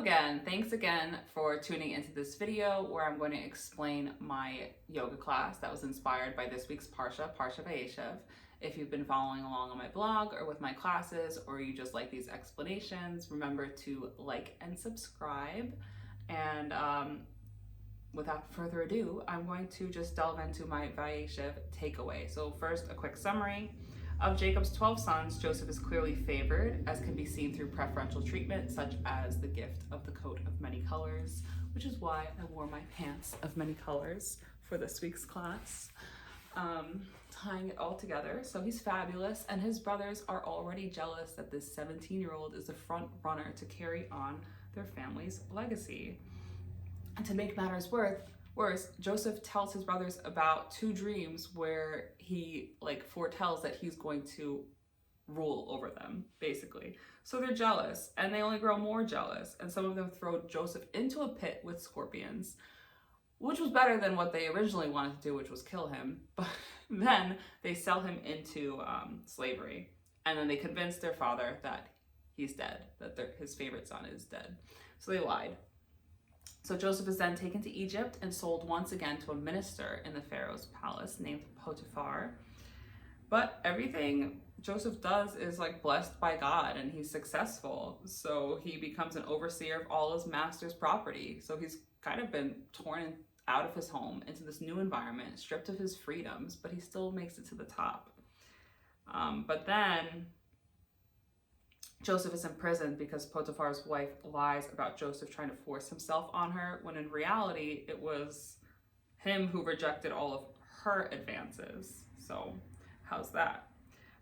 again, thanks again for tuning into this video where I'm going to explain my yoga class that was inspired by this week's parsha, Vayeishev. If you've been following along on my blog or with my classes, or you just like these explanations, remember to like and subscribe. And without further ado, I'm going to just delve into my Vayeishev takeaway. So first, a quick summary. Of Jacob's 12 sons, Joseph is clearly favored, as can be seen through preferential treatment, such as the gift of the coat of many colors, which is why I wore my pants of many colors for this week's class. Tying it all together, so he's fabulous, and his brothers are already jealous that this 17-year-old is the front runner to carry on their family's legacy. And to make matters worse, Joseph tells his brothers about two dreams where he foretells that he's going to rule over them, basically. So they're jealous, and they only grow more jealous, and some of them throw Joseph into a pit with scorpions, which was better than what they originally wanted to do, which was kill him. But then they sell him into slavery, and then they convince their father that he's dead, that his favorite son is dead. So they lied. So Joseph is then taken to Egypt and sold once again to a minister in the Pharaoh's palace named Potiphar. But everything Joseph does is blessed by God, and he's successful. So he becomes an overseer of all his master's property. So he's kind of been torn out of his home into this new environment, stripped of his freedoms, but he still makes it to the top. But then Joseph is imprisoned because Potiphar's wife lies about Joseph trying to force himself on her, when in reality it was him who rejected all of her advances. So how's that?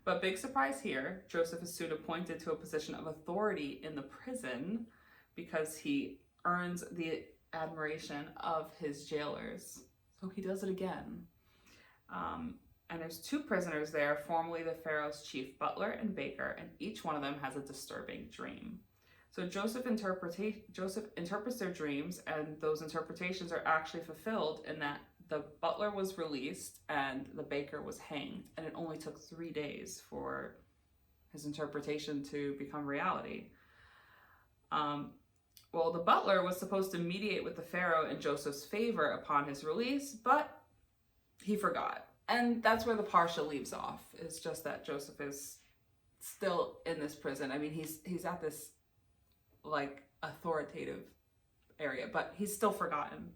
But big surprise here, Joseph is soon appointed to a position of authority in the prison because he earns the admiration of his jailers. So he does it again. And there's two prisoners there, formerly the Pharaoh's chief butler and baker, and each one of them has a disturbing dream. So Joseph interprets their dreams, and those interpretations are actually fulfilled in that the butler was released and the baker was hanged, and it only took 3 days for his interpretation to become reality. Well, the butler was supposed to mediate with the Pharaoh in Joseph's favor upon his release, but he forgot. And that's where the parsha leaves off. It's just that Joseph is still in this prison. I mean, he's at this authoritative area, but he's still forgotten.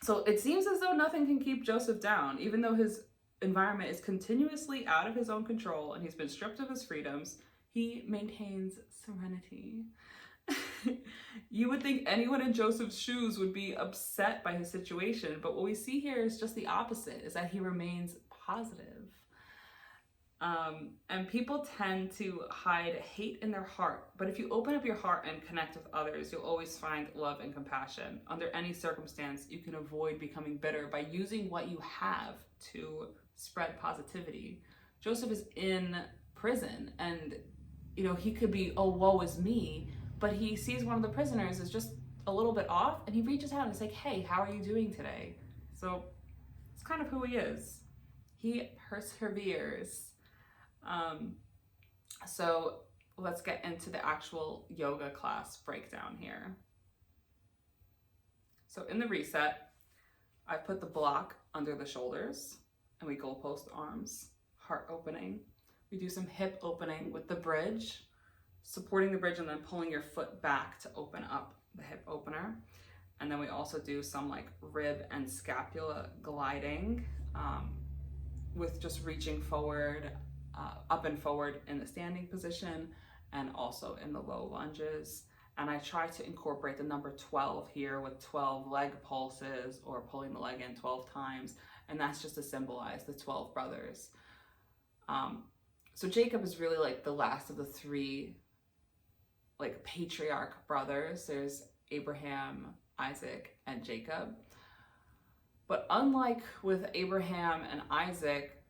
So it seems as though nothing can keep Joseph down, even though his environment is continuously out of his own control and he's been stripped of his freedoms. He maintains serenity. You would think anyone in Joseph's shoes would be upset by his situation, but what we see here is just the opposite, is that he remains positive. And people tend to hide hate in their heart, but if you open up your heart and connect with others, you'll always find love and compassion. Under any circumstance, you can avoid becoming bitter by using what you have to spread positivity. Joseph is in prison, and he could be, oh, woe is me, but he sees one of the prisoners is just a little bit off, and he reaches out and is like, hey, how are you doing today? So it's kind of who he is. He perseveres. So let's get into the actual yoga class breakdown here. So in the reset, I put the block under the shoulders, and we goalpost arms, heart opening. We do some hip opening with the bridge, supporting the bridge and then pulling your foot back to open up the hip opener. And then we also do some rib and scapula gliding with just reaching forward, up and forward in the standing position, and also in the low lunges. And I try to incorporate the number 12 here with 12 leg pulses, or pulling the leg in 12 times. And that's just to symbolize the 12 brothers. So Jacob is really the last of the three patriarch brothers. There's Abraham, Isaac, and Jacob. But unlike with Abraham and Isaac,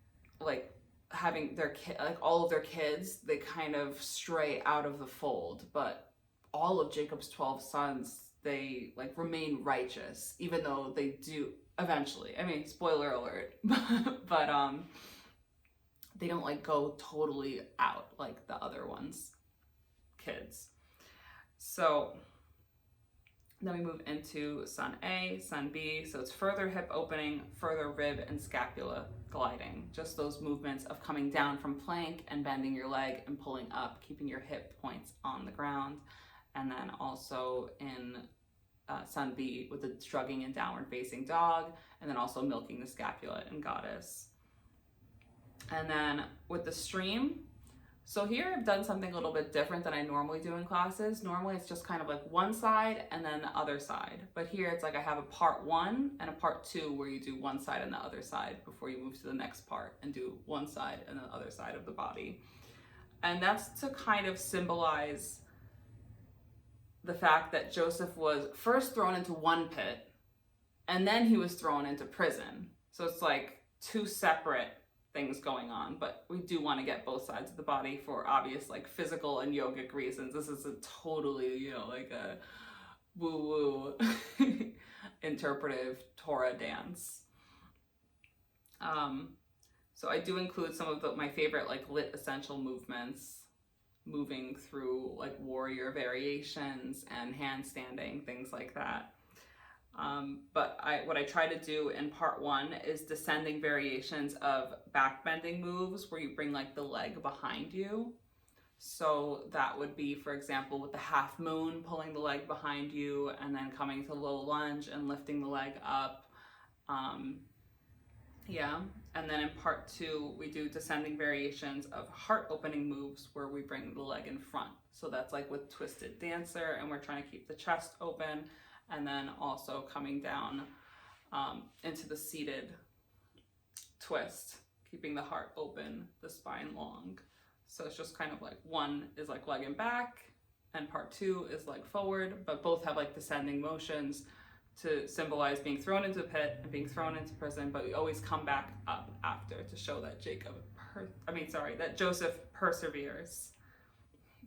having their all of their kids, they kind of stray out of the fold. But all of Jacob's 12 sons, they remain righteous, even though they do eventually. I mean, spoiler alert, but they don't go totally out like the other ones' kids. So Then we move into Sun A, Sun B. So it's further hip opening, further rib and scapula gliding. Just those movements of coming down from plank and bending your leg and pulling up, keeping your hip points on the ground. And then also in Sun B with the shrugging and downward facing dog, and then also milking the scapula in goddess. And then with the stream, so here I've done something a little bit different than I normally do in classes. Normally it's just kind of like one side and then the other side. But here it's like I have a part 1 and a part 2 where you do one side and the other side before you move to the next part and do one side and the other side of the body. And that's to kind of symbolize the fact that Joseph was first thrown into one pit and then he was thrown into prison. So it's like two separate things going on, but we do want to get both sides of the body for obvious like physical and yogic reasons. This is a totally, you know, like a woo-woo interpretive Torah dance. So I do include some of my favorite like lit essential movements, moving through like warrior variations and handstanding, things like that. But what I try to do in part 1 is descending variations of backbending moves where you bring like the leg behind you. So that would be, for example, with the half moon, pulling the leg behind you and then coming to low lunge and lifting the leg up. And then in part 2, we do descending variations of heart opening moves where we bring the leg in front. So that's like with twisted dancer, and we're trying to keep the chest open. And then also coming down into the seated twist, keeping the heart open, the spine long. So it's just kind of like one is like leg and back, and part 2 is like forward, but both have like descending motions to symbolize being thrown into the pit and being thrown into prison, but we always come back up after to show that that Joseph perseveres.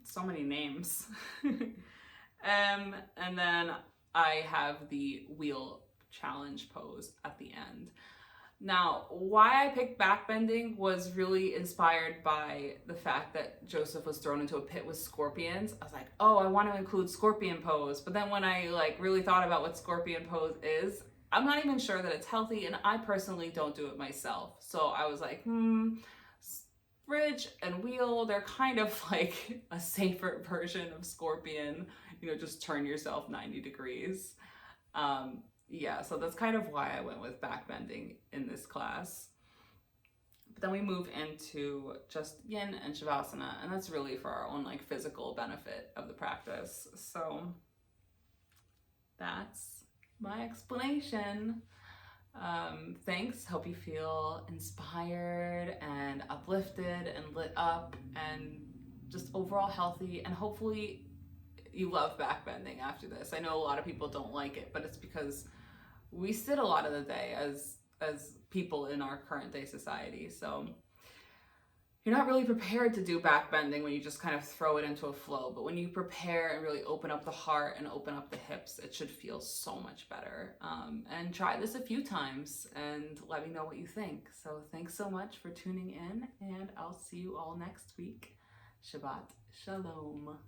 So many names. And then I have the wheel challenge pose at the end. Now, why I picked backbending was really inspired by the fact that Joseph was thrown into a pit with scorpions. I was like, oh, I want to include scorpion pose. But then when I like really thought about what scorpion pose is, I'm not even sure that it's healthy, and I personally don't do it myself. So I was like, bridge and wheel, they're kind of like a safer version of scorpion. You know, just turn yourself 90 degrees. So that's kind of why I went with backbending in this class. But then we move into just yin and shavasana, and that's really for our own like physical benefit of the practice. So that's my explanation. Thanks. Hope you feel inspired and uplifted and lit up and just overall healthy, and hopefully you love backbending after this. I know a lot of people don't like it, but it's because we sit a lot of the day as people in our current day society. So you're not really prepared to do backbending when you just kind of throw it into a flow. But when you prepare and really open up the heart and open up the hips, it should feel so much better. And try this a few times and let me know what you think. So thanks so much for tuning in, and I'll see you all next week. Shabbat Shalom.